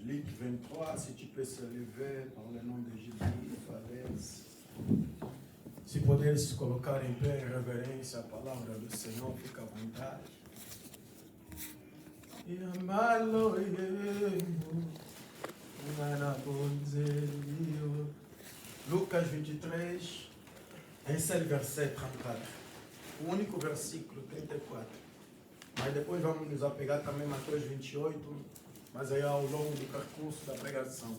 Luc 23, si tu peux se lever par le nom de Jésus, Falaise. Se puder se colocar em pé em reverência à palavra do Senhor, fica à vontade. Lucas 23, esse é o versículo 34. O único versículo 34. Mas depois vamos nos apegar também a Mateus 28, mas aí ao longo do percurso da pregação.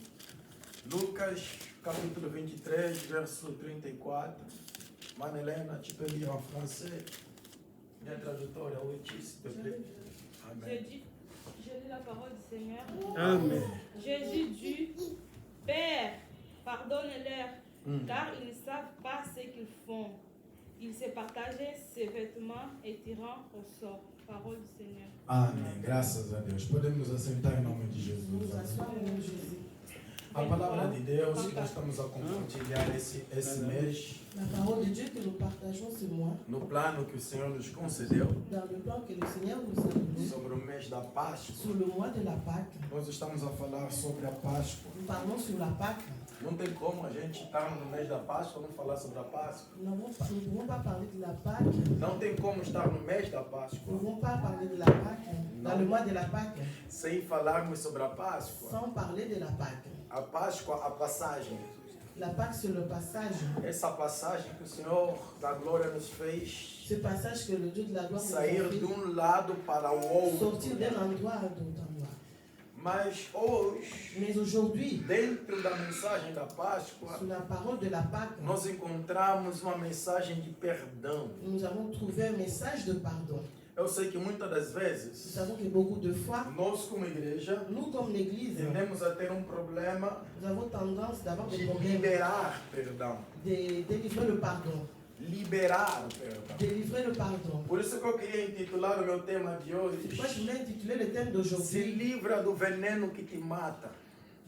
Lucas, capítulo 23, verso 34. Manelena, tu peux lire en français. Il y a un traducteur, oui, s'il te plaît. Amen. Je lis la parole du Seigneur. Amen. Jésus dit, Père, pardonne-leur, car ils ne savent pas ce qu'ils font. Il s'est partagé ses vêtements et tirant au sort. Parole du Seigneur. Amém. Graças a Deus. Podemos nos assentar em nome de Jesus. A palavra de Deus que nós estamos a compartilhar esse mês. La parole de Dieu que nous partageons ce mois. No plano que o Senhor nos concedeu. Dans le plan que le Seigneur nous a donné. Sobre o mês da Páscoa. Sur le mois de la Pâque. Nós estamos a falar sobre a Páscoa. Nous parlons sur la Pâque. Não tem como a gente estar no mês da Páscoa e não falar sobre a Páscoa. Nous ne pouvons pas parler de la Pâque. Não tem como estar no mês da Páscoa. Nous ne pouvons pas parler de la Pâque. Dans le mois de la Pâque. Sem falarmos sobre a Páscoa. Sans parler de la Pâque. A Páscoa, a passagem. La Pâque, c'est le passage. Essa passagem que o Senhor da glória nos fez. Ce passage que le Dieu de la gloire nous a sair fait. de lado para o outro. Sortir d'un endroit à d'autre endroit. Mas hoje, mais aujourd'hui, dentro da mensagem da Páscoa, sur la parole de la Pâque, nós encontramos uma mensagem de perdão. Nous avons trouvé un message de pardon. Eu sei que muitas das Nous vezes, savons que beaucoup de fois, nós como igreja, nous comme l'Église, tendemos a ter problema nous avons tendance d'avoir de des problèmes, liberar perdão. de délivrer le pardon. Liberar o perdão. Délivrer le pardon. Por isso que eu queria intitular o meu tema de Moi, hoje: je voulais intituler le thème Se d'aujourd'hui. livra do veneno que te mata.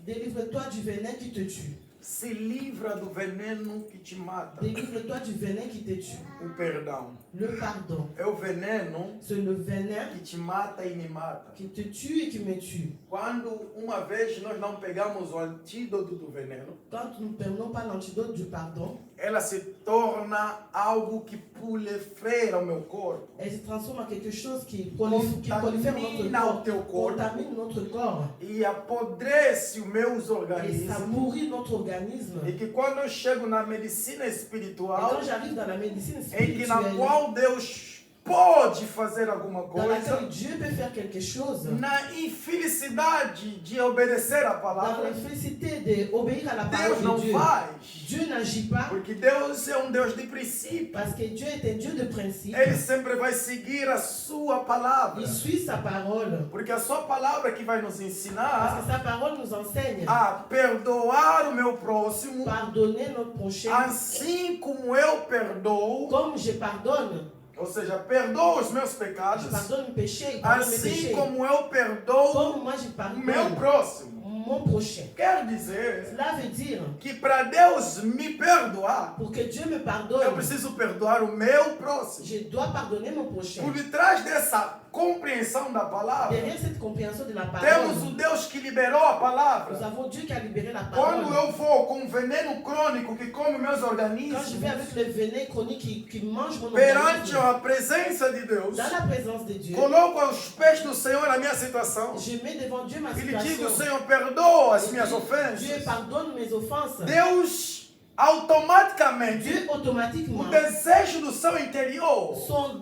Délivre-toi du venin qui te tue. Se livra do veneno que te mata. Délivre-toi du venin qui te tue. O perdão. Le pardon. É o veneno C'est le venin que te mata e me mata. qui te tue et qui me tue. Quando uma vez nós não pegamos o antídoto do veneno, Quand nous ne prenons pas l'antidote du pardon, ela se torna algo que prolifera o meu corpo. elle se transforme en quelque chose qui prolifère notre corps, contamine notre corps. E apodrece os meus Et ça organismos. nourrit notre organisme. E que quando eu chego na medicina Et espiritual, quand j'arrive dans la médecine em que na spirituelle, qual Deus pode fazer alguma dans laquelle coisa, Dieu peut faire quelque chose, na infelicidade de obedecer a dans palavra, l'infélicité d'obéir à la Deus parole não de Dieu, faz. Dieu n'agit pas Porque Deus é Deus de princípio. parce que Dieu est un Dieu de principe. Ele sempre vai seguir a sua palavra. Il suit sa parole. Porque a sua palavra que vai nos Parce ensinar que sa parole nous enseigne a perdoar o meu próximo, pardonner notre prochain assim como eu perdoo, comme je pardonne. ou seja, perdoo os meus Je pecados, pardonne mes péchés, il pardonne mes assim péchés. como eu perdoo Comme moi je o meu pardonne próximo. mon prochain. Quer dizer Cela veut dire, que para Deus me perdoar, pour que Dieu me eu pardonne, preciso perdoar o meu próximo. je dois pardonner mon prochain. Por detrás dessa compreensão da palavra, Derrière cette compréhension de la temos parole, o Deus que liberou a nous palavra. avons Dieu qui a libéré la Quando parole. eu vou com veneno crônico que come meus Quand je organismos, vais avec le venin chronique qui mange mon perante organisme, a presença de Deus, dans la présence de Dieu, coloco aos pés do Senhor a minha situação je mets devant Dieu ma e lhe digo: situation. Senhor, perdoa as Et minhas Dieu ofensas. pardonne mes offenses. Deus automaticamente, Dieu automatiquement, o desejo do seu interior son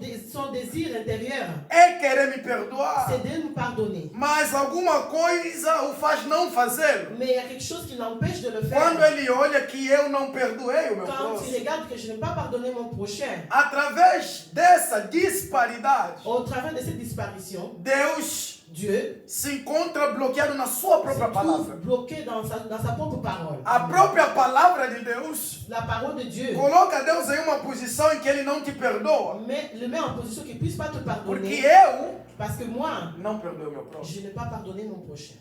désir intérieur, é querer me perdoar, c'est de nous pardonner. mas alguma coisa o faz não fazê-lo. Mais il y a quelque chose qui l'empêche de le Quando faire. ele olha que eu não perdoei o meu Quand il próximo, regarde que je n'ai pas pardonné mon prochain, através dessa disparidade, au travers de cette disparition, Deus Dieu se encontra bloqueado na sua se própria trouve palavra. bloqué dans sa propre parole. A própria palavra de Deus La parole de Dieu coloca Deus em uma posição em que ele não te perdoa. le met en position qu'il ne puisse pas te Porque pardonner. eu Parce que moi, não perdoo o meu próximo. je n'ai pas pardonné mon prochain.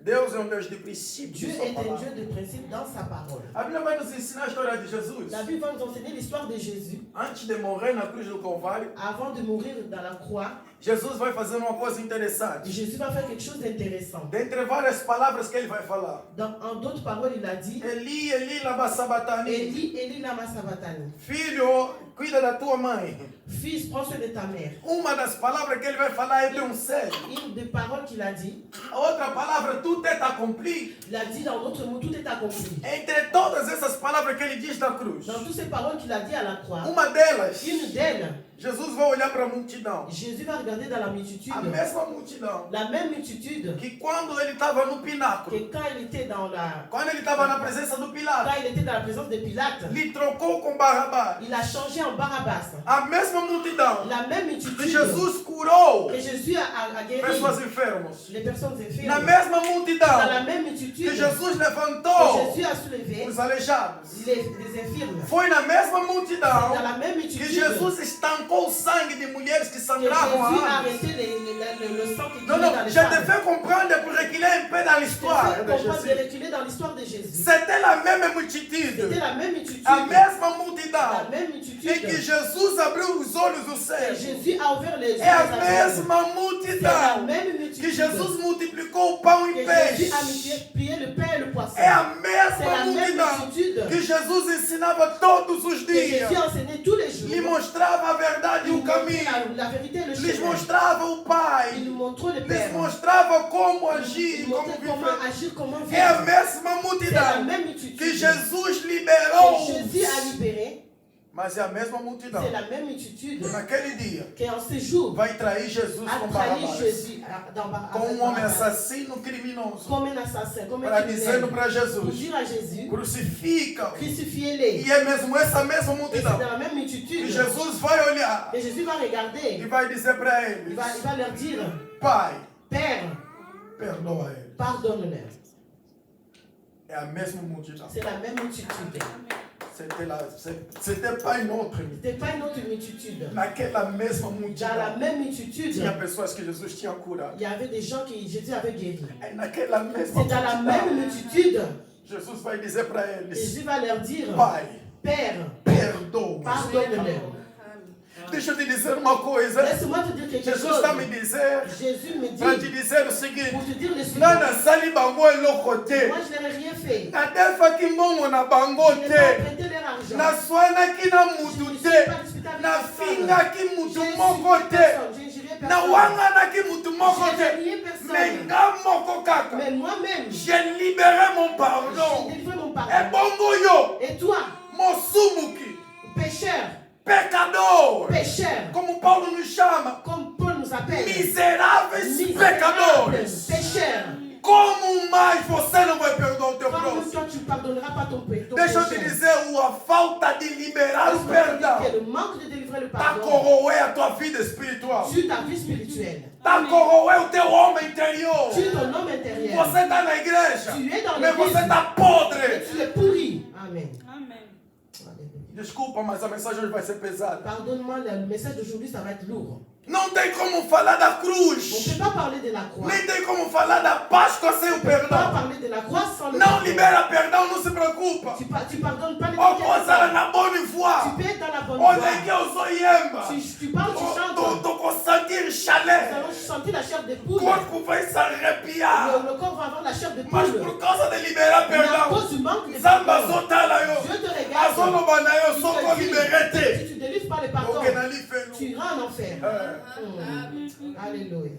Deus é Deus de princípio. Dieu de sua est un palavra. Dieu de principe dans sa parole. A Bíblia vai nos ensinar a história de Jesus. La Bible va nous enseigner l'histoire de Jésus. Antes de morrer na cruz do Calvário, Avant de mourir dans la croix, Jesus vai fazer uma coisa interessante. Jésus va faire quelque chose d'intéressant. Dentre várias palavras que ele vai falar. En d'autres paroles, il a dit Eli, Eli, lama sabatani. Eli, Eli, lama sabachthani. Filho, cuida da tua mãe. Fils, prends soin de ta mère. Uma das palavras que ele vai falar é de um céu. Une des paroles qu'il a dit, A outra palavra, tout est accompli. il a dit dans d'autres mots, tout est accompli. Entre todas essas palavras que ele diz na cruz, Dans toutes ces paroles qu'il a dit à la croix, uma delas, une d'elles, Jesus vai olhar para a multidão. Jésus va regarder dans la multitude, A mesma multidão la même multitude, que quando ele estava no pináculo, que quand il était dans quando ele estava na presença do Pilato, quand il était dans la présence de Pilate, lhe trocou com Barrabás. il a changé en Barabbas. A mesma multidão La même que multitude Jesus curou que Jésus a guéri pessoas enfermas. les personnes Na infirmes. mesma Dans la multidão même que multitude Jesus que levantou Jésus a soulevé os aleijados. les infirmes. Foi na mesma multidão Dans la même que multitude Jesus estancou o sangue de mulheres que que sangravam Jésus a a arrêté le sang qui Non, coulait non, dans les je te femmes. fais comprendre pour reculer un peu dans Je l'histoire te de fais comprendre de Jésus. reculer dans l'histoire de Jésus. C'était la même C'était multitude, la même multitude. a mesma La multidão, même e que multitude. Jesus abriu os olhos do Et céu. Jésus a ouvert les yeux. É a des aveugles. mesma C'est la multidão même que multitude. Jesus multiplicou o pão Que e peixe. Jésus a multiplié le pain et le poisson. É a C'est mesma la même multidão multitude que Jesus ensinava todos os que dias. Jésus enseignait tous les jours. Lhe mostrava a verdade e Il o montrait caminho. la vérité et le Lhes chemin. mostrava o Il Pai. nous montrait le Lhes Père. mostrava como agir, Il como montrait comment viver. agir, comment É a vivre. mesma C'est la multidão même multitude que que Jesus liberou. Jésus a libéré. Mas é a mesma multidão C'est la même multitude que naquele dia qui en ce jour vai trair Jesus a com trahi Barrabás, Jésus com homem assassino criminoso, comme un assassin, comme un para dizendo criminel. para Pour Jesus: dire à Jésus, crucifica-o. crucifiez-les. E é mesmo essa mesma Et c'est multidão dans la même que multitude. Jesus vai olhar Et Jésus va e regarder. vai dizer para Il eles: va leur dire, Pai, Père, perdoa ele. pardonne-leur. É a mesma multidão. C'est la même multitude. C'était pas une autre multidão. C'était pas une autre multitude. Naquela mesma Dans la multidão même multitude, tinha pessoas que Jesus tinha curado. il y avait des gens que Jésus avait guéris. É naquela mesma C'est dans la même multidão multitude. Jesus vai dizer para eles: Jésus va leur dire, Pai, Père, perdoa. pardonne-leur. Deixa eu te dizer uma coisa. Laisse-moi te dire quelque Jesus chose. está me dizer Jésus me para te dit, dizer o seguinte: pour te dire le suivant. Nana sali bango eloko te. Moi, je n'ai rien fait. Nadefaki mbongo na bango Je n'ai pas te. prêté leur argent. Naswanaki na Je mutu ne suis te. pas disputé avec Nafingaki personne. mutu J'ai moko insulté te. personne. J'ai injurié personne. Nawanganaki mutu moko J'ai te. renié personne. Mais nga moko kaka. Mais moi-même, J'ai libéré mon j'ai pardon. délivré mon Et pardon. bongo yo, Et toi, mosumuki, pécheur, pecador. pécheur, Como Paulo nos chama, comme Paul nous appelle, miseráveis misérable, pecadores. pécheur, Como mais você não vai perdoar o teu comme próximo? toi tu ne pardonneras pas ton péché. Deixa eu te dizer, a falta de liberar o perdão Le manque de délivrer le está pardon corroer a tua vida espiritual. sur ta vie spirituelle, Está corroer o teu homem interior. sur ton homme intérieur. Você está na igreja, Tu es dans mas l'église, você está mais podre. tu es pourri. Amen. Amen. Desculpa, mas a mensagem hoje vai ser pesada. Pardonne-moi, le message d'aujourd'hui, ça va être lourd. Não tem como falar da On ne cruz. peut pas parler de la croix. Nem tem como falar da Páscoa sem o On ne peut pas perdão. parler de la croix sans le Não pardon. libera perdão, não se preocupa. Tu pardonnes pas les Ou péchés. coisa na bonne Tu foi. peux être dans la bonne voie. Olha que eu sou Yemba. Tu parles, tu chantes. Tô com sentir Nous chalé. allons chanter la chair de O poule. corpo vai se arrepiar. Le corps va avoir la chair de Mas poule. por causa de liberar Mais à perdão, cause du manque de Zamba pardon, zotala yo. Dieu te regarde. Azoloba na yo Il soko te dit, libéré te. si tu ne délivres pas le pardon, Porque nali felu. tu iras en enfer. Alléluia.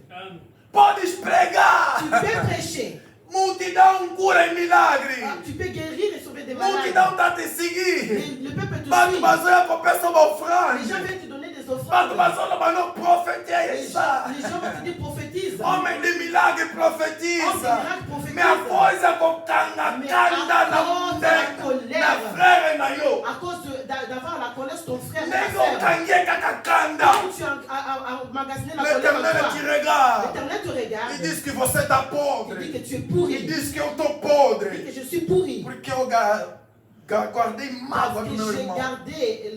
Podes pregar. Tu peux prêcher. Multidão cura em milagre. Tu peux guérir et sauver des malades. Multidão tá te seguir. Le peuple te Bato suit. bazoya kopesa uma Les gens ofrande. viennent te donner des Bato offrandes. bazola bano profetia Les essa. gens vont te dire prophétise. Homem de milagre Homme de profetiza. miracle prophétise. Minha coisa com canga na mundega. Na frere na yo. À cause d'avoir la colère sur ton frère et ta Nego sœur. kangie kakakanda. Quand tu as emmagasiné la colère en L'éternel te toi, regarde. l'Éternel te regarde. Il diz que você tá Il podre. dit que tu es Il pourri. diz que eu tô Il dit podre. que je suis pourri. Porque eu guardei mágoa Parce do que meu j'ai irmão. gardé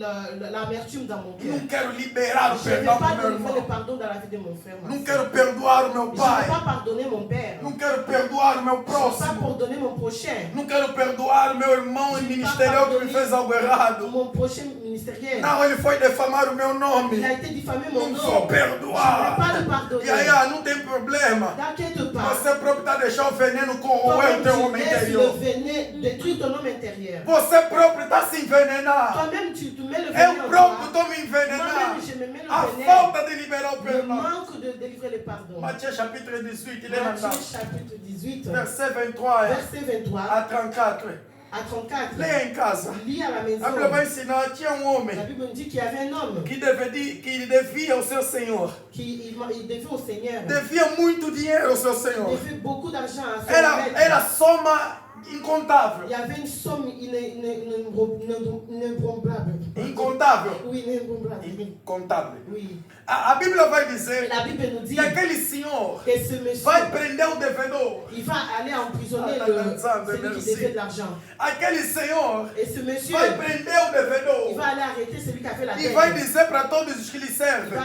l'amertume dans mon cœur. Não quero liberar o Je ne vais perdão pas do meu délivrer le irmão. pardon dans la vie de mon frère. ma Não sœur. quero perdoar o meu Je ne vais pai. pas pardonner mon père. Não quero perdoar o meu Je ne vais pas próximo. pardonner mon prochain. Não quero perdoar o meu irmão ministerial que me fez algo errado. Mon prochain ministériel. Não, ele foi difamar o meu nome. Il a été diffamé mon Não nom. vou Je ne perdoar. vais pas le pardonner. E aí, não tem problema. T'inquiète pas. Você próprio está deixando o veneno corroer o teu homem Tu laisses le interior. venin détruire ton homme intérieur. Você próprio está se envenenar. Toi-même, tu mets le venin Eu en próprio toi. estou me envenenar. Moi-même, je me mets A le venin. falta de liberar o Le perdão. manque de délivrer le pardon. Matthieu chapitre 18, il est maintenant. Matthieu chapitre 18, Verset 23 verset 23 a 34. à 34. Leia em casa. Lis à la maison. A Bíblia vai ensinar, tinha um La homem Bible nous dit qu'il y avait un homme que devia ao seu senhor. qui il devait au Seigneur. Devia muito dinheiro ao seu Il senhor. devait beaucoup d'argent à son Era maître. soma incontável. Il y avait une somme inébranlable. Incontável. Oui, inébranlable. Incontável. Oui. A Bíblia vai dizer La Bible nous dit que aquele senhor que ce monsieur, vai prender o devedor. il va aller emprisonner celui qui devait de l'argent. Aquele senhor Et ce monsieur, vai prender o il devedor. va aller arrêter celui qui a fait la E dette. vai dizer para todos os que lhe Il servem: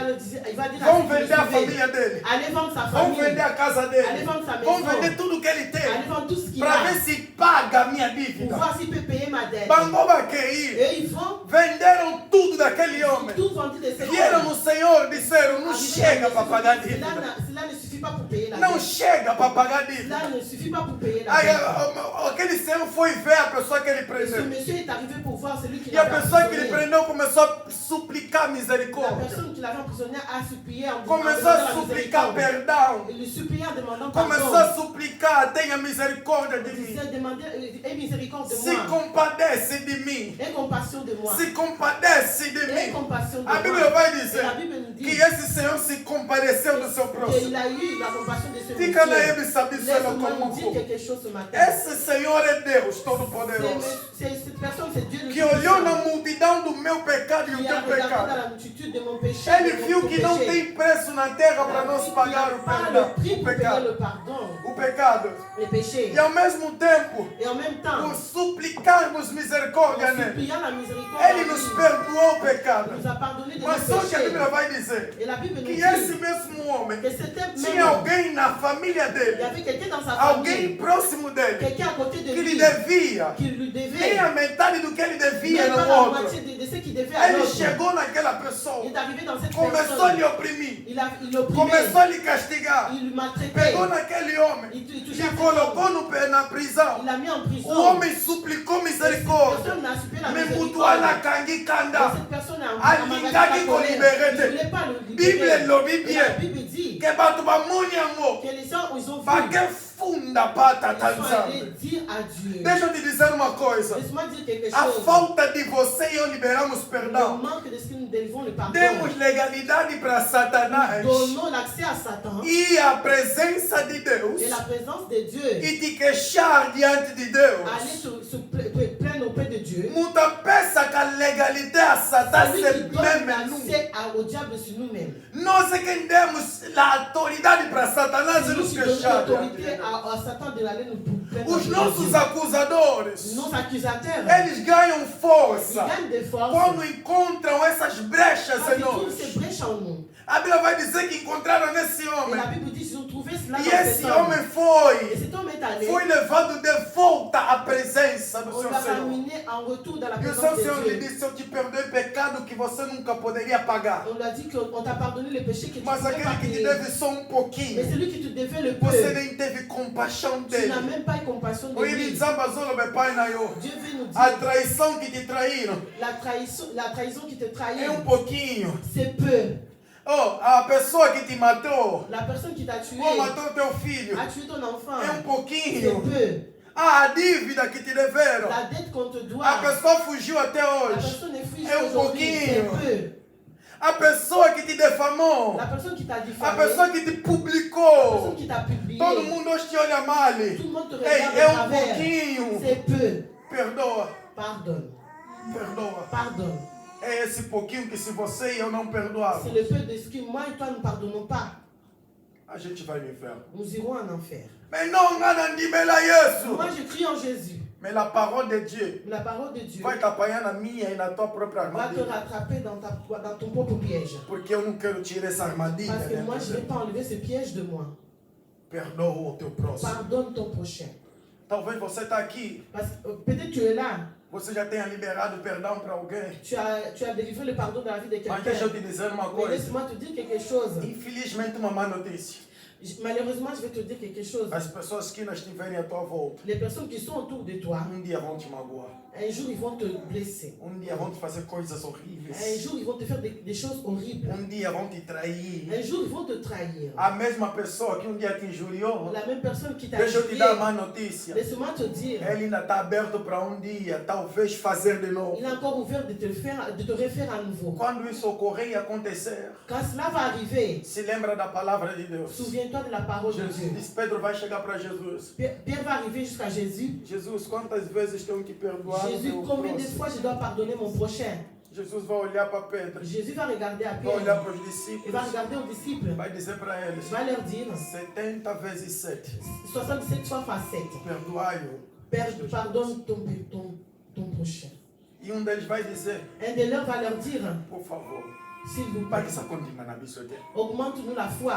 va dire à vão ceux qui le vender a suivaient, família dele. allez vendre sa Vão famille, vender a casa allez dele. vendre sa Vão maison, vender tudo que ele allez tem. vendre tout ce qu'il Para a ver se paga a minha pour dívida. voir s'il peut payer ma dette. Bangoba QI. Et ils vont Venderam tudo daquele homem. tout vendre de ces Vieram no Senhor, disseram: não Arrivé chega à para la pagar a maison, dívida. cela ne suffit pas pour payer la Não dette. chega para pagar a dívida. Cela ne suffit pas pour payer la Aí, dette. aquele senhor foi ver a pessoa que ele Et ce prendeu. monsieur est arrivé pour voir celui qui E a l'avait pessoa que ele emprisonné. prendeu começou a suplicar La misericórdia. personne qui l'avait emprisonné a supplié en Começou a demandant la suplicar miséricorde. perdão. Il lui suppliait en demandant Começou pardon. a suplicar: tenha misericórdia de Il mim. disait, aie miséricorde de Se moi. compadece de mim. Aie compassion de moi. Se compadece de Aie mim. compassion de A Bíblia moi. vai Et dizer la Bible nous dit que esse Senhor se compadeceu do seu qu'il próximo. a eu la compassion de ce Fica na monsieur. Ebi sabe se ela Laisse-moi nous dire como. quelque chose ce matin. Esse Senhor é Deus Todo-Poderoso. Cette personne, c'est Dieu le Que olhou na Tout-Puissant, multidão do meu pecado e o qui a teu regardé dans pecado. la multitude de mon péché. Ele de viu mon que não péché. tem preço na terra para Il nós n'y a pagar o pas perdão, le prix o pour payer pecado. le pardon, O pecado. les péchés. E ao mesmo tempo, Et en même temps, por suplicarmos en misericórdia nele, suppliant la miséricorde, ele nos perdoou o pecado. nous a pardonné de Mas nos só que a péchés. Bíblia vai dizer Et la Bible nous que dit esse mesmo homem que c'était tinha même, alguém na família il y dele, avait quelqu'un dans sa alguém famille, próximo dele, quelqu'un à côté de que lhe lui, devia qui lui devait, nem a metade do que ele devia même pas no la outro. moitié de ce qu'il devait à Ele l'autre. chegou naquela pessoa, Il est arrivé dans cette começou a personne, lhe oprimir, il l'opprimait, começou a lhe castigar, il lui maltraitait, pegou naquele homem, il touchait lhe à colocou cet homme, na prisão. il l'a mis en O prison. homem suplicou misericórdia. Personne n'a supplié la Me miséricorde. mutuala kangi Et kanda. cette personne a Alingaki la colère. kolibérete. Il ne voulait pas le Bible libérer. lobi Et bien. la Bible dit Que bato bamoni yango. que les gens, ils ont vu, Bakefunda pata ils sont allés tanzamba. dire à Dieu. Deixa eu te dizer uma coisa. Laisse-moi dire quelque A chose. falta de você e eu liberamos Le perdão. manque de ce que nous délivrons le pardon. Demos legalidade para Satanás Donnons l'accès à Satan e a presença de Deus et la présence de Dieu. e te queixar diante de Aller Deus. se plaindre auprès de Dieu. Muita pensa que a legalidade a Satan Celui se qui donne mesmo l'accès au diable sur nous-mêmes. nós é quem demos a autoridade para Satanás e C'est nous nos qui donnons queixar. l'autorité à Satan de l'aller nous plaindre. Os auprès de nossos Dieu. acusadores, Nos accusateurs, eles ganham ils força gagnent des forces. quando encontram essas brechas Quand em ils trouvent ces nós. brèches en nous. A Bíblia vai dizer que encontraram nesse Et la homem. Bible dit qu'ils ont trouvé cela E dans esse cet homme. homem Et foi cet homme est allé. levado de volta à presença do On seu l'a Senhor. ramené en retour dans la E o présence seu Senhor lhe de Dieu. disse: eu te perdoei pecado que você nunca poderia pagar. On lui a dit qu'on t'a pardonné les péchés que tu ne Mas pouvais pas aquele que te payer. deve só Mais pouquinho, celui qui te devait le peu, você nem teve compaixão tu dele. n'as même pas eu compassion de Ele lui. desambazou meu pai na eu. Dieu veut nous A dire, traição que te traíram la trahison qui te trahit, é pouquinho. c'est peu. Oh, a pessoa que te matou, La personne qui t'a tué, ou matou teu filho, a tué ton enfant, é c'est pouquinho. peu. Ah, a dívida que te deveram, La dette qu'on te doit, a pessoa fugiu até la hoje. personne est frustrée É aujourd'hui, c'est pouquinho. peu. A pessoa que te defamou, La personne qui t'a a diffamé, pessoa que te la personne publicou, qui t'a publié, todo mundo hoje te olha mal. tout le monde te Ei, regarde é de travers. pouquinho. C'est peu. Perdoa, Pardonne. perdoa. Pardonne. É esse pouquinho que se você e eu não perdoarmos, C'est le peu de ce que moi et toi ne pardonnons pas. a gente vai no inferno. Nous irons en enfer. Mais não, ngana Yesu. Moi, je crie en Jésus. Mais la parole de Dieu La parole de Dieu vai te apanhar na minha e na tua própria va te armadilha. rattraper dans ton propre piège. Porque eu não quero tirar essa armadilha. Parce que dentro moi, de je ne vais mim. pas enlever ce piège de moi. Perdoa o teu próximo. Pardonne ton prochain. Talvez você está aqui Parce que peut-être tu es là. Você já tenha liberado perdão para alguém. Tu as délivré le pardon dans la vie de Mas deixa eu quelqu'un. te dizer uma Mais coisa. laisse-moi te dire quelque chose. Infelizmente, uma má notícia. Malheureusement, je vais te dire quelque chose. As pessoas que não estiverem à tua volta, Les personnes qui sont autour de toi, dia vão te magoar. un jour, ils vont te blesser. Dia vão te fazer coisas horríveis. Un jour, ils vont te faire des choses horribles. Dia vão te trair. Un jour, ils vont te trahir. A mesma pessoa que dia te injuriou, La même personne qui t'a deixa eu te injurié, dar uma notícia. laisse-moi te dire, Ele ainda está aberto para dia, talvez fazer de novo. il est encore ouvert de te refaire à nouveau. Quando isso ocorrer e acontecer, Quand cela va arriver, se lembra da palavra de Deus. souviens-toi de la parole de Jesus Dieu. disse, Pedro vai chegar para Jesus. Pierre va arriver jusqu'à Jésus. Jesus, quantas vezes tenho que perdoar o Jésus, meu combien de próximo? fois je dois pardonner mon prochain? Jesus vai olhar para Pedro, Jésus va regarder à vai olhar Pierre. para os Il discípulos, va regarder aux disciples. vai dizer para eles, Il va leur dire 70 vezes 7, 67 fois fois 7. perdoai-o. Pardonne ton prochain. E deles vai dizer, Un de leurs va leur dire, por favor, s'il vous para plaît, que isso aconteça na vida dele. augmente-nous la foi.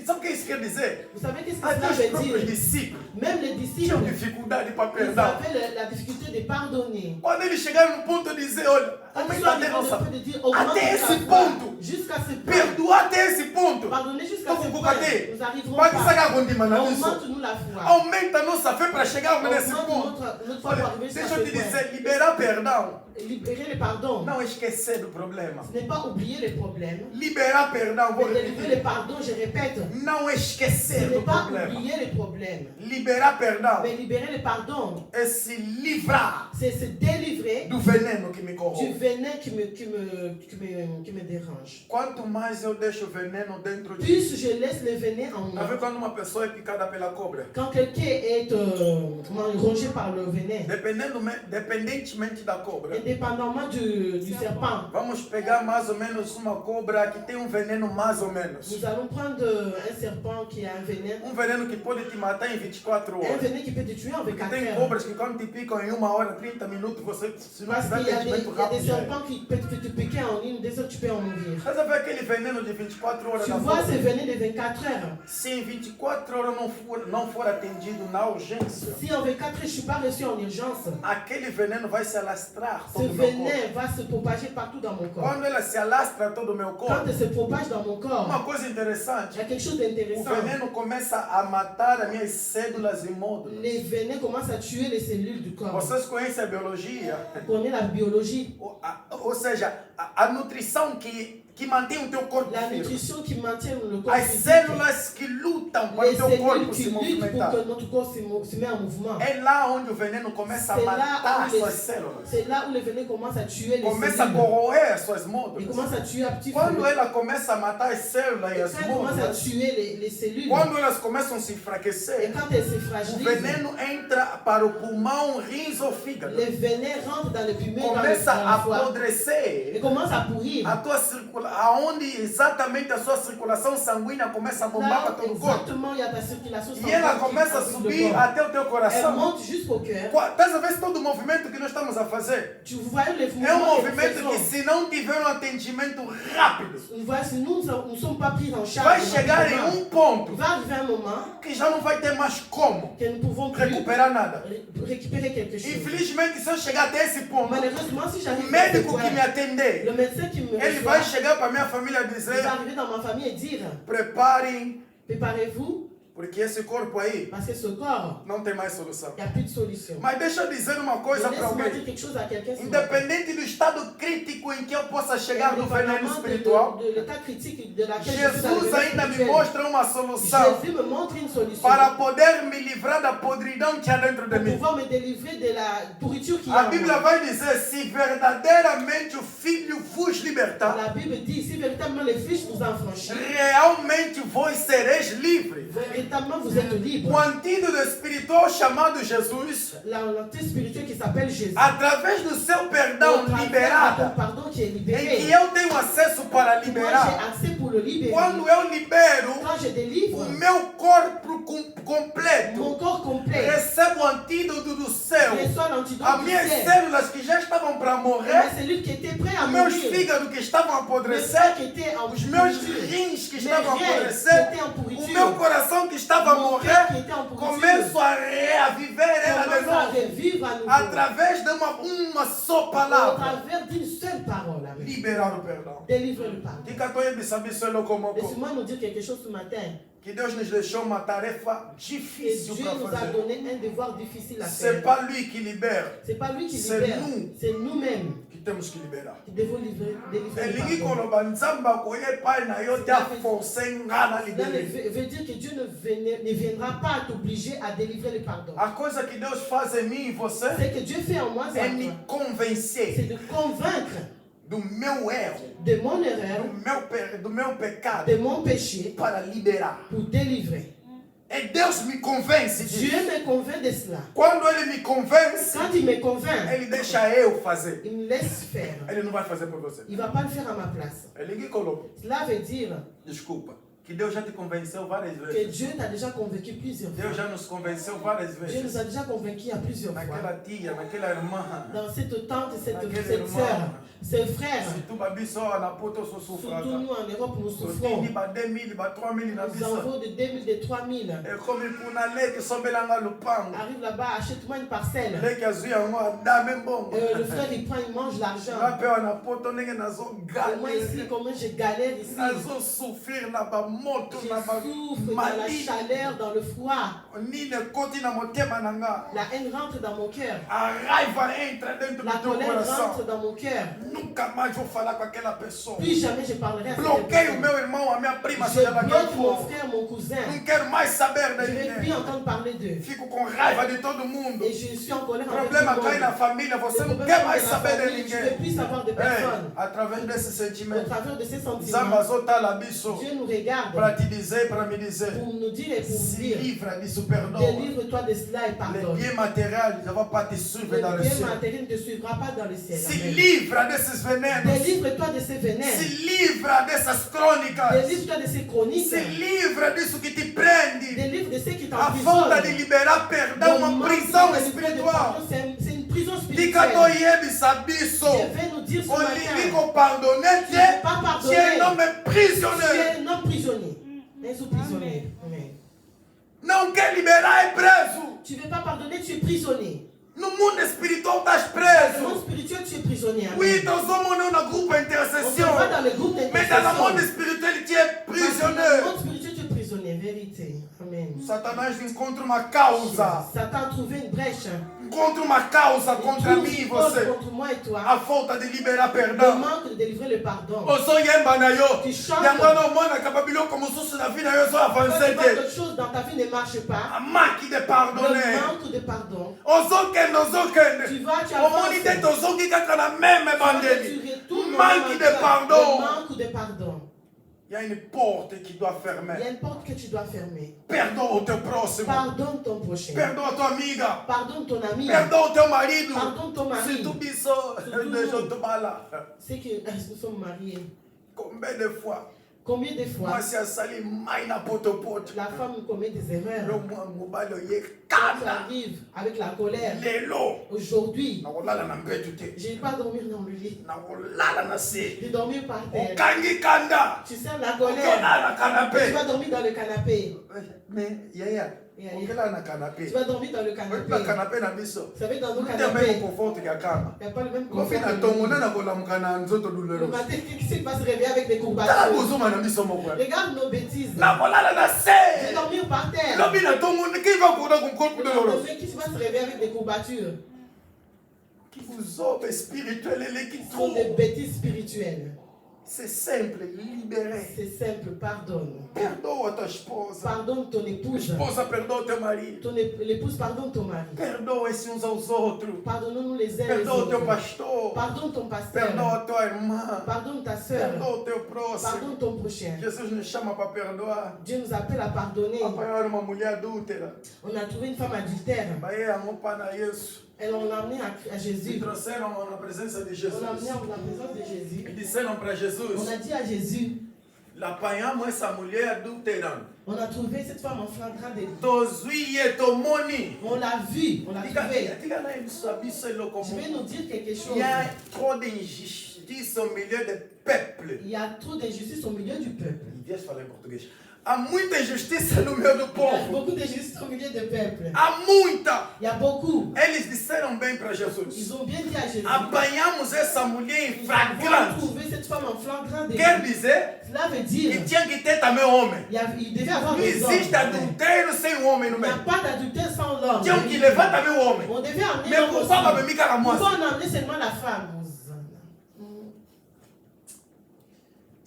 Sabe o que isso quer dizer? Vous savez qu'est-ce que Até cela os veut próprios dire? discípulos Même les tinham disciples, dificuldade para ils perdão. avaient la difficulté de pardonner. Quando eles chegaram no ponto de dizer, olha, Quand ils sont aumenta até arrivés au nossa, point de dire, augmente até la esse foi. ponto, Jusqu'à ce point. perdoar até esse ponto. Pardonner jusqu'à ce Então, point. cadê? Nous arriverons Para que isso pas. aconteça nisso. Augmente-nous la foi. Aumenta a nossa fé para chegarmos nesse Augmente ponto. notre foi pour Olha, arriver jusqu'à deixa eu ce te point. dizer, liberar perdão Libérer le pardon. não esquecer do problema. Ce n'est pas oublier les problèmes. Liberar perdão, vou Mais délivrer repetir, le pardon, je répète, não ce esquecer n'est do pas problema. oublier les problèmes. Liberar perdão Mais libérer le pardon, é se livrar c'est se délivrer do veneno que me du corrompe. venin qui me dérange. Quanto mais eu deixo o veneno dentro de mim. Plus je laisse le venin en Tá vendo moi. quando uma pessoa é picada pela cobra? Quand quelqu'un est rongé par le venin, Dependentemente da cobra. indépendamment du serpent, Vamos pegar mais ou menos uma cobra que tem veneno mais ou menos. nous allons prendre un serpent qui a un venin, Veneno que pode te matar em 24 un horas. venin qui peut te tuer en 24 Tem heures. cobras que quando te picam em 1 hora, 30 minutos, você se não Parce tiver qu'il y a atendimento des rápido. já é. serpents qui peuvent te piquer en une, des autres tu peux en mourir. Mas ver aquele veneno de 24 horas Tu da vois cobra? ce venin de 24 heures. Se em 24 horas não for atendido na urgência, Si en 24 heures je ne suis pas reçu en urgence, aquele veneno vai se alastrar ce todo o meu corpo. venin va se propager partout dans mon corps. Quando ela se alastra todo o meu Quand corpo, il se propage dans mon corps, uma coisa il interessante, y a quelque chose o d'intéressant. veneno começa a matar as minhas células e módulos. Les venins commencent à tuer les cellules du corps. Vocês conhecem a biologia? Vous connaissez la biologie, Ou seja, a nutrição que mantém o teu corpo la firme. nutrition qui maintient le corps As physique. células que lutam para o Les teu cellules corpo qui se luttent movimentar. pour que notre corps se met en mouvement. É lá onde o veneno começa a C'est là, matar où suas células. c'est là où le venin commence à tuer les Começa a cellules. corroer suas Il módulas. commence à tuer à petit feu. Quando ela começa a matar as células e Et as quand il commence à módulas, tuer les cellules, quando elas começam a se et enfraquecer, quand elles se o fragilisent, veneno entra para o pulmão, rins ou fígado. les venins rentrent dans le poumon, dans Começa la a foie, et apodrecer. commencent à pourrir. A tua aonde exatamente a sua circulação sanguínea começa a bombar para Là, todo o corpo. exactement, il y a ta circulation E ela sanguine começa a qui subir le corps. até o teu Elle coração. monte jusqu'au cœur. Estás a ver todo o movimento que nós estamos a fazer? Tu vois les É mouvements que nous movimento que faisons. se não tiver atendimento rápido, Si nous ne sommes pas pris en charge, vai chegar em ponto va arriver un moment que já não vai ter mais como que nous ne pouvons plus recuperar nada. récupérer quelque chose. Infelizmente, se eu chegar até esse ponto, Malheureusement, si o j'arrive à ce médico que point, me atender, le médecin qui me ele reçoit, vai chegar para minha família e il va dizer: arriver dans ma famille et dire, preparem, préparez-vous, porque esse corpo aí parce que ce corps, não tem mais solução. il n'y a plus de solution. Mas deixa eu dizer uma coisa Mais para laisse-moi dire alguém. quelque chose à quelqu'un. ce matin. Independente do estado crítico em que eu possa chegar no veneno Indépendamment espiritual, de l'état critique de laquelle je suis dans le Jesus domaine ainda me spirituel, mostra uma solução Jésus me montre une solution para poder me livrar da podridão que há dentro de pour mim. pouvoir me délivrer de la pourriture qui A est en Bíblia moi. vai dizer: se verdadeiramente o Filho vos libertar, La Bible dit, si véritablement les Fils vous affranchissent, realmente vos sereis livres. véritablement vous êtes O libres. antídoto espiritual chamado Jesus, L'entité spirituelle qui s'appelle Jésus. através do seu perdão Au travers de ton liberado, pardon qui est em libéré. que eu tenho acesso para Moi, j'ai liberar. accès pour le libérer. Quando eu libero, Quand je délivre, o meu corpo completo mon corps complet recebe o antídoto do céu reçoit l'antidote A du minhas ciel. células que já estavam para Mais morrer, celui qui était prêt à os meus mourir, fígados que estavam a le apodrecer, sang qui était en os meus pourriture, rins que mes estavam a reins qui apodrecer, étaient en o meu pourriture, coração que estava a mon morrer, cœur qui était en pourriture, começo a reaviver ela de commence à novo, revivre à nouveau, através de uma só au palavra. travers d'une seule parole. Amen. Liberar o perdão. Délivre le pardon. Laissez-moi nous dire quelque chose ce matin. Que Deus nos deixou uma tarefa Et difícil Dieu para nous a fazer. donné un devoir difficile à C'est faire. pas lui qui libère, C'est pas lui qui c'est libère, nous. c'est nous-mêmes que temos que liberar. qui devons délivrer Elingi le pardon. koloba nzambe akoya epai na yo te aforce nga na Cela libere. veut dire que Dieu ne viendra pas t'obliger à délivrer le pardon. A coisa que Deus faz em mim e você Ce que Dieu fait en moi, é c'est me convencer de convaincre do meu erro, de mon erreur, do meu pecado, de mon péché, para liberar. pour délivrer. E Deus me convence Dieu disso. me convainc de cela. Quando Ele me convence, Quand il me convainc, Ele deixa eu fazer. il me laisse faire. Ele não vai fazer por você. Il ne va pas le faire à ma place. Elingi koloba, Cela veut dire desculpa, que Deus já te convenceu várias que vezes. Dieu t'a déjà convaincu plusieurs Deus fois. já nos convenceu várias Dieu nous vezes. a déjà convaincus à plusieurs fois. Naquela tia, naquela irmã. Dans cette tante, cette Naquele sœur, irmão. ces frères, Se tu babiso na poto so surtout sufraka. nous en Europe, nous So souffrons. tini ba 2000 ba 3000 na Nous bisa. en vaut de 2000, de 3000. E komi puna leki sombelanga lupango. Arrive là-bas, achète-moi une parcelle. Leki azui yango adame mbongo. Le frère, il prend, il mange l'argent. Napewa na poto ndenge nazo Et moi ici, galere. comment je galère ici. Nazo souffrir na ba moto Je na ba souffre dans la maladie. chaleur, dans le froid. Nini koti na motema nanga. La haine rentre dans mon cœur. A raiva entra dentro La do teu colère rentre coração. dans mon cœur. Nunca mais vou falar com aquela pessoa. Plus jamais je parlerai à cette Bloqueio o personne. meu irmão, a minha prima, Je seja daquele bloque mon povo. frère, mon cousin. Não quero mais saber Je de ne vais plus ninguém. entendre parler d'eux. Fico com raiva de todo mundo. Et je suis en colère O avec tout problema le cai na monde. família, você Le não problème quer est mais dans la saber de famille, tu ne veux ninguém. plus savoir de Ei, personne. através desse Au sentimento, travers de ces Zamba sentiments, azotala biso Dieu nous regarde para te dizer, para me dizer, pour nous dire et pour nous se dire, livra disso, perdoa. délivre-toi de cela et Le pardonne. bien matériel ne va pas te suivre dans Le le bien ciel. matériel ne te suivra pas dans le ciel. Se Amen. livra desses venenos. Délivre-toi de ces Se venin. livra dessas crônicas. Délivre-toi de ces chroniques. Se livra disso que te prende. Délivre de ceux qui A falta de t'emprisonnent. liberar perdão, Le uma manque prisão de liberté de espiritual. pardon, c'est une prison spirituelle. Dikatoyebi sabiso. Je vais nous dire ce matin, Olingi pardonner, tu n'es pas tu es un pardonné. homme Tu prisonnier. es un homme prisonnier. Un sous-prisonnier. Amen. Não quer liberar, é preso. Tu ne veux pas pardonner, tu es prisonnier. No mundo espiritual estás Dans le monde preso. spirituel, tu es prisonnier. Amen. Oui, nós somos no grupo On se intercession. voit dans le groupe Mais dans le monde d'intercession. espirituel, tu es Dans le prisionnier. monde spirituel, tu es prisonnier. Vérité. Amen. Satanás encontra uma causa. Satan a trouvé une brèche. Encontra uma causa Il contra trouve mim e une cause você. contre moi et toi. A falta de liberar Le perdão. manque de délivrer le pardon. Ozoyemba na yo. Tu chantes. Yango na omona kapabilo como susu na vida yo so Quand tu avancer vois te. quelque chose dans ta vie ne marche pas, A maqui de le pardonner. manque de pardon, Ozokende, ozokende. tu vas, tu Omoni te avances. tozoki kaka na même Tu bandeli. retournes au Manque même de endroit. pardon. Le manque de pardon. Il y a une porte qui doit Il y a fermer. une porte que tu dois fermer. Perdoa o teu próximo. Pardonne ton prochain. Perdoa a tua amiga. Pardonne ton ami. Perdoa o teu marido. Pardonne ton Se mari. tu biso, deixa eu tomar lá. C'est que nous sommes mariés. Combien de fois? Combien de fois Mwasi asali mai na potopoto. la femme commet des erreurs? Lo mobali oye Quand ça kanda. arrive avec la colère, Lelo. aujourd'hui, Nakolala na mbetu te. je n'ai pas dormir dans le lit. Nakolala na se. J'ai dormi par terre. Okangi kanda. Tu sens la colère. Okela na Tu canapé. vas dormir dans le canapé. Mais yaya. Yaya. Okela na canapé. Tu vas dormir dans le Okipa canapé. canapé na biso. Vous savez, dans nos Ute canapés, même confort ya kama. il n'y a pas le même Kofi confort. na tongo na nakolamuka na nzoto Le douloureuse. matin, qu'est-ce qui va se réveiller avec des Tala courbatures? bozoma na biso moko. Regarde nos bêtises. Nakolala na Je se. vais dormir par terre. Lobi na tongo qui va kuda kumkopu Le douloureuse. lendemain, qui va se réveiller avec des courbatures? Qui vous offre spirituel et qui Ce sont des trouve. bêtises spirituelles. C'est simple, libérer. C'est simple, pardonne. Perdoa tua esposa. Pardonne ton épouse. Esposa, perdoa teu marido. L'épouse pardonne ton mari. Perdoa-se uns aos outros. Pardonnons-nous les uns les Perdoa teu autres. pastor. Pardonne ton pasteur. Perdoa tua irmã. Pardonne ta soeur. Perdoa o teu próximo. Pardonne ton prochain. Jesus nos chama para perdoar. Dieu nous appelle à pardonner. Apanharam uma mulher adúltera. On a trouvé une femme adultère. Bahia amou para isso. On l'a amenée à E Jésus. trouxeram na presença de On Jesus. l'a amenée en la présence de Jésus. E disseram para On Jesus: a dit à Jésus, apanhamos essa mulher adulterando. On a trouvé cette femme en flagrant délit. On l'a vue, on l'a trouvée. Je vais nous dire quelque chose. Il y a trop d'injustice au milieu du peuple. Il y a trop d'injustice au milieu du peuple. Há muita injustiça no meio do Il y a povo. beaucoup d'injustice au milieu du peuple. Há muita. Il y a beaucoup. Eles disseram bem para Jesus. Ils ont bien dit à Jésus. Apanhamos essa mulher em Nous avons flagrante. trouvé cette femme en flagrant délit. Quer dizer Cela veut dire que tinha que ter também homem. il devait avoir Não des hommes. existe adultério sem homem no Il n'y a meio. pas d'adultère sans l'homme. Tinha que levar também o homem. On devait amener Mais l'homme pourquoi aussi. pas me micar a moça? Pourquoi on a amené seulement la femme?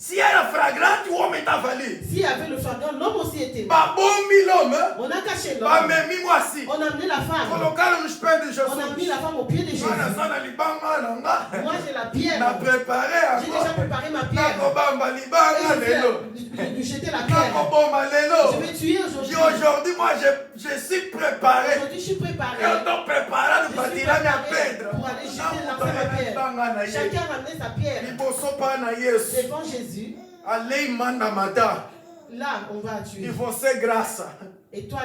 Se era flagrante, o homem estava ali. S'il y avait le flagrant, l'homme aussi était là. Babombi l'homme. On a caché l'homme. Bamemi moasi. On a amené la femme. Colocaram nos pés de On a mis Jesus. la femme au pied de Jésus. Ana sana libanga nanga. Moi j'ai la pierre. Na préparé J'ai déjà encore. préparé ma pierre. Nakobamba libanga lelo. De jeter la pierre. Nakoboma Je lelo. vais tuer Et aujourd'hui. aujourd'hui, moi, je suis préparé. Aujourd'hui je suis préparé. Eu estou preparado Je para suis tirar minha préparé pedra. pour aller jeter Não, ma pierre. libanga na Chacun ye. a ramené sa pierre Liboso pa na Yesu. devant Jésus. A lei manda matar. Là, on va E tuer. você, graça, Et toi,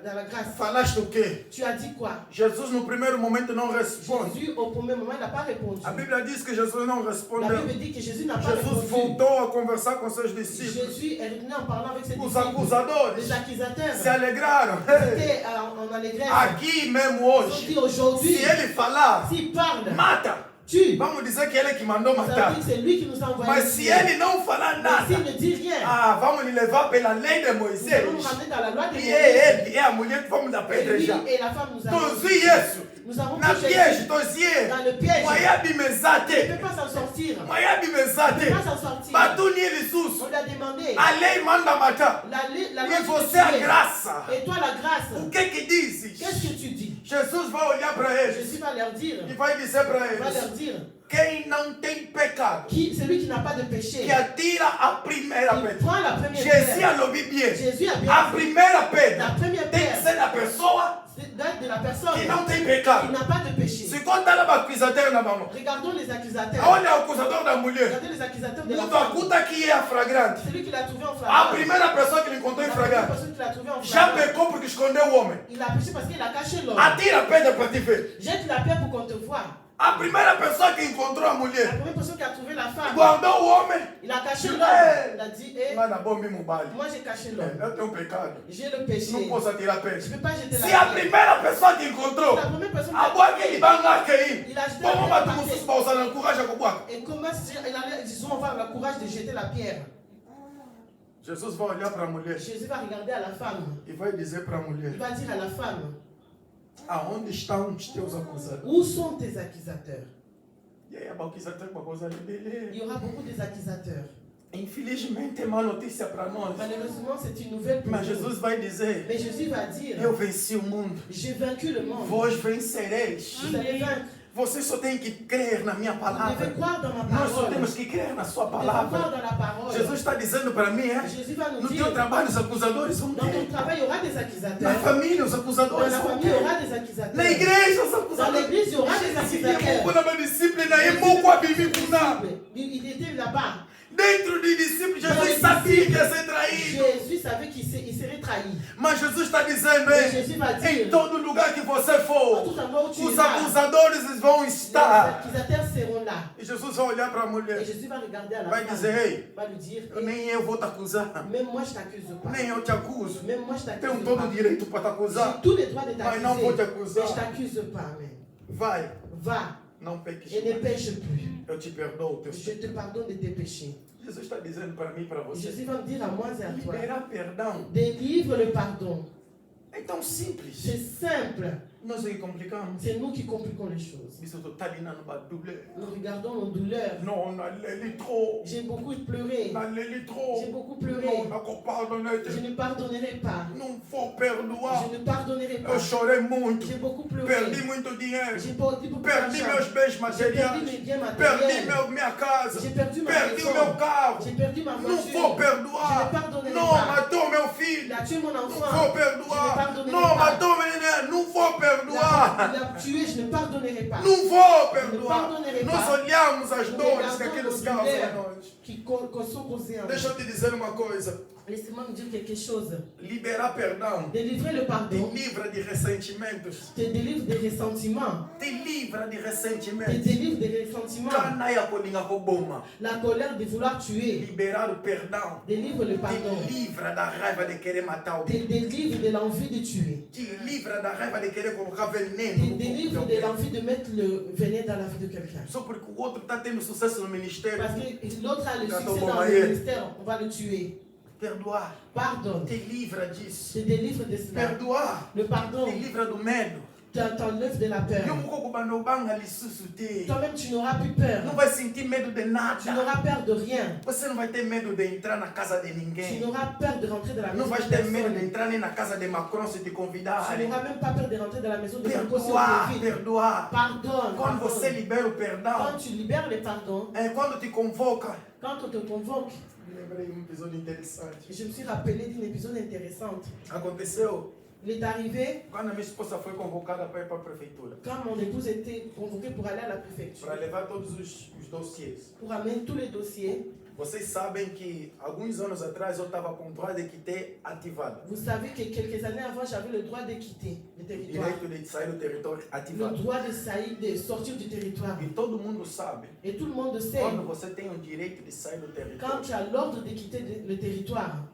dans la grâce, falaste o quê? tu as dit quoi? Jesus, no primeiro momento, não responde. Jésus, au premier moment, il n'a pas répondu. A Bíblia diz que Jesus não La respondeu. Bible dit que Jésus n'a pas Jesus répondu. voltou a conversar com seus discípulos. Jésus est revenu en parlant avec ses Os disciples. acusadores Les accusateurs. se alegraram. C'était en allégresse. Aqui mesmo Ils ont hoje, dit aujourd'hui, se ele falar, s'il parle, mata. tue. Vamos dizer que ele é que mandou Ça veut matar. dire que c'est lui qui nous a envoyés. Mas se ele não falar Mais nada, s'il ne dit rien, ah, vamos lhe levar pela lei de nous allons nous Moisés. ramener dans la loi de E Moïse. é ele, é a mulher que vamos Et lui apedrejar. et la femme nous avons. Tozi Yesu, Nous avons na pris piège, Jésus tozie. dans le piège. Mwayabi Il ne mezate. peut pas s'en sortir. Mwayabi Il ne peut mezate. pas s'en sortir. Batuni lisusu. On lui a demandé. A lei manda matar. La E loi você dit a de tuer. graça. Et toi la grâce. O que dizes? Qu'est-ce que tu dis? Jesus vai olhar para eles Jésus va leur dire. e vai dizer para Va leur eles: dire. quem não tem pecado, Celui qui n'a pas de péché. que atira a primeira Il pedra. prend la première Jesus pierre. alobi bien. Jésus a bien A dit. primeira pedra La première tem que pierre. ser da pessoa C'est d'être de la personne que não tem qui pecado. n'a pas de péché. Se conta lá para acusador na mão. Regardons les accusateurs. Olha o acusador da mulher. Regardez les accusateurs de la Muito femme. acuta que é a flagrante. Celui qui l'a trouvé en A flagrant. primeira pessoa que ele encontrou em La première flagrante personne qui l'a trouvé en já flagrant. pecou porque escondeu o homem. Il a péché parce qu'il a caché l'homme. Atira a pedra para te ver. Jette la pierre pour qu'on te voie. A primeira pessoa que encontrou a La mulher première personne qui a trouvé la femme. guardou o homem. Il a caché Hey. l'homme. Il a dit, Lá na bomba mobile. moi j'ai caché l'homme. Eu tenho pecado. J'ai le péché. Não posso atirar Je ne pedra. peux pas jeter la Se a pierre. primeira pessoa que encontrou, La première personne a boa que ele vai aqui. il a jeté Vamos la bater pierre com par os paus na coragem com boa. Et comment ils vont avoir le courage de jeter la pierre? Jesus vai olhar para a mulher Jésus va regarder à la femme. e vai dizer para a Il mulher: va dire à la femme, aonde estão os teus acusadores? où sont tes accusateurs? E aí a acusador com a coisa Il dele. y aura beaucoup des accusateurs. Infelizmente é má notícia para nós. Malheureusement, c'est une nouvelle pour Mas nous. Jesus vai dizer: Mais Jésus va dire, eu venci o mundo. j'ai vaincu le monde. Vós vencereis. Vous allez vaincre. Você só tem que crer na minha Vous palavra. devez croire dans ma Nós só parole. temos que crer na sua Vous devez croire palavra. dans la parole. Jesus está dizendo para mim, é? Jésus va nous No dire, teu trabalho os acusadores vão dans ton ter. travail, il y aura des Na accusateurs. família os Dans acusadores la vão famille, il y aura ter. des accusateurs. Na igreja os Dans acusadores. l'église, il y aura des accusateurs. Quando a disciplina é pouco a bibicuna. Il était là-bas. Dentro de discípulos, Jesus sabia que ia ser traído. Jésus savait qu'il serait trahi. Mas Jesus está dizendo, Mais é? Jésus va Em dire, todo lugar que você à for, tout endroit où tu os iras, acusadores vão les estar. accusateurs seront là. E Jesus vai olhar para a Et mulher. Jésus va regarder à la Vai femme. dizer, ei, Va lui dire, nem eu vou te acusar. même moi je t'accuse pas. Nem eu te acuso. Même moi je Tenho t'accuse todo o pas. direito para te J'ai acusar. tous les droits de Mas não vou te t'accuser. acusar. Mais je t'accuse pas. Amen. Vai, Va não peques et ne mais pêche plus. eu te perdoo o teu Je te pardonne de tes péchés. Jesus está dizendo para mim e para você. Jésus va me dire à moi et à toi, Liberar perdão délivre le pardon. é tão simples. C'est simple. Nós é que complicamos. C'est nous qui compliquons les choses. Isso eu estou ali na double. Nous regardons nos douleurs. Não, na leli trop. J'ai beaucoup pleuré. Na leli trop. J'ai beaucoup pleuré. Não, na pardonete. Je ne pardonnerai pas. Não vou perdoar. Je ne pardonnerai pas. Eu chorei muito. J'ai beaucoup pleuré. Perdi muito dinheiro. J'ai perdu beaucoup Perdi d'argent. meus bens J'ai perdu materiais. mes biens Perdi matériels. minha casa. J'ai perdu ma Perdi o maison. meu carro. J'ai perdu ma Não voiture. vou Je perdoar. ne pardonnerai Não pas. matou meu Il filho. a tué mon Não enfant. vou Je ne perdoar. pardonnerai Não pas. matou menina. Não vou Il a perdoar. perdoar. Il a tué, je ne pardonnerai pas. Não vou perdoar. pardonnerai Nós pas. olhamos as Nous dores que regardons aqueles nos causam a douleurs nós. qui sont causées en Deixa nous. eu te dizer uma coisa. Laissez-moi me dire quelque chose. Liberar perdão Délivrer le te pardon livra de ressentimentos. te délivre des ressentiments. Te livra de Te ressentimentos. délivre des ressentiments. Kana ya kolinga koboma. La colère de vouloir tuer. Liberar o perdão Délivre le pardon. te livra da raiva de querer matar Te alguém. délivre de l'envie de tuer. Te livra da raiva de querer colocar veneno Te no corpo de délivre de alguém. l'envie de mettre le venin dans la vie de quelqu'un. Só porque o outro está tendo sucesso no ministério. Parce que l'autre a le Quand succès on dans va le mailler. ministère, on va le tuer. Perdoar Pardonne. te livra disso. Te délivre de cela. Perdoar Le pardon te livra do medo. t'enlève de la peur. Eu mukoko banobanga lisusu te. Toi-même, tu n'auras plus peur. Não vai sentir medo de Tu nada. n'auras peur de rien. Você não vai ter medo de entrar na casa de Tu ninguém. n'auras peur de rentrer dans la Não maison vai de ter medo de personne. entrar nem na casa de Macron se te Tu convidarem. n'auras même pas peur de rentrer dans la maison de Marco si on Perdoar, t'invite. perdoar. Pardonne. Quando você Pardonne. libera o Quand perdão, tu libères les pardons, quando te convoca. quand on te convoque, Me lembrei de um episódio interessante. je me suis rappelé d'une épisode intéressante. Aconteceu Il est arrivé quando a minha esposa foi convocada para ir para a prefeitura. quand mon épouse était convoquée pour aller à la préfecture, Para levar todos os dossiês. pour amener tous les dossiers. Vocês sabem que alguns anos atrás eu estava com o droit de quitter ativado. Vous savez que quelques années avant, j'avais le droit de quitter le O territoire. direito de sair do território Le ativado. droit de sair, de sortir du territoire. E todo mundo sabe, Et tout le monde sait, quando você tem o direito de sair do quand território, tu as l'ordre de quitter le territoire,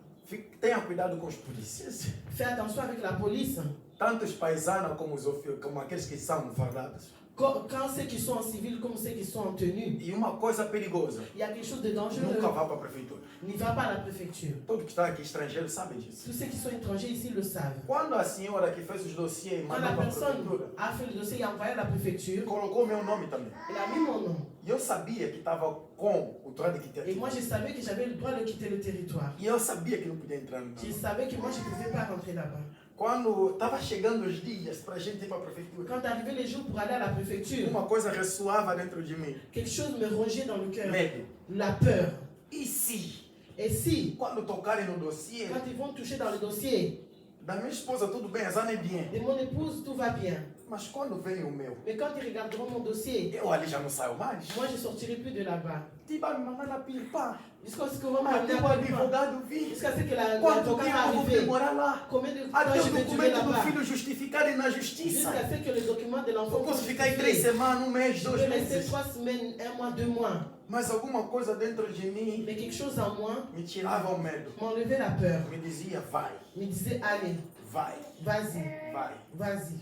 tenha cuidado com os polícias. fais attention avec la police. Tanto os paisanos como aqueles que são fardados. Quand ceux qui sont en civil comme ceux qui sont en tenue, E uma coisa perigosa, il y a quelque chose de dangereux. nunca vá para a prefeitura. N'y va pas à la préfecture. Todo que está aqui estrangeiro sabe disso. Tous ceux qui sont étrangers ici le savent. Quando a senhora que fez os dossiês Quand mandou la para a personne prefeitura, a fait le dossier et a envoyé à la préfecture, colocou meu nome também. il a mis mon nom. E eu sabia que estava com o droit de quitter Et moi, ativado. je savais que j'avais le droit de quitter le territoire. E eu sabia que não podia entrar no Je savais que moi, je ne pouvais pas rentrer là-bas. Quando estava chegando os dias para a gente ir para a prefeitura, Quand arrivaient les jours pour aller à la préfecture, uma coisa ressoava dentro de mim. quelque chose me rongeait dans le cœur. Medo. La peur. E se, Et si, quando tocarem no dossiê, quand ils vont toucher dans le dossier da minha esposa tudo bem, azar é bien. de mon épouse, tout va bien. Mas quando vem o meu, Mais quand ils regarderont mon dossier, eu ali já não saio mais. moi, je ne sortirai plus de là-bas. Tipo, me mandar na pilpa. Jusqu'à ce que maman Até m'amène o à Paris. advogado vir. Jusqu'à ce que l'avocat Quanto va tempo eu vou arriver. demorar lá? Combien de temps Até je o vais durer documento do là-bas? filho justificarem na justiça. Jusqu'à ce que le document de l'enfant Eu posso soit ficar aí 3 justifié. semanas, um mês, Je 2 peux rester meses. 3 semaines, 1 mois, 2 mois. Mas alguma coisa dentro de mim Mais quelque chose en moi me tirava o medo. m'enlevait la peur. Me dizia, vai, Me disait, allez, vai, vas-y, vai. vas-y.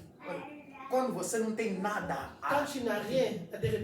Quando você não tem nada, Quand tu n'as rien à te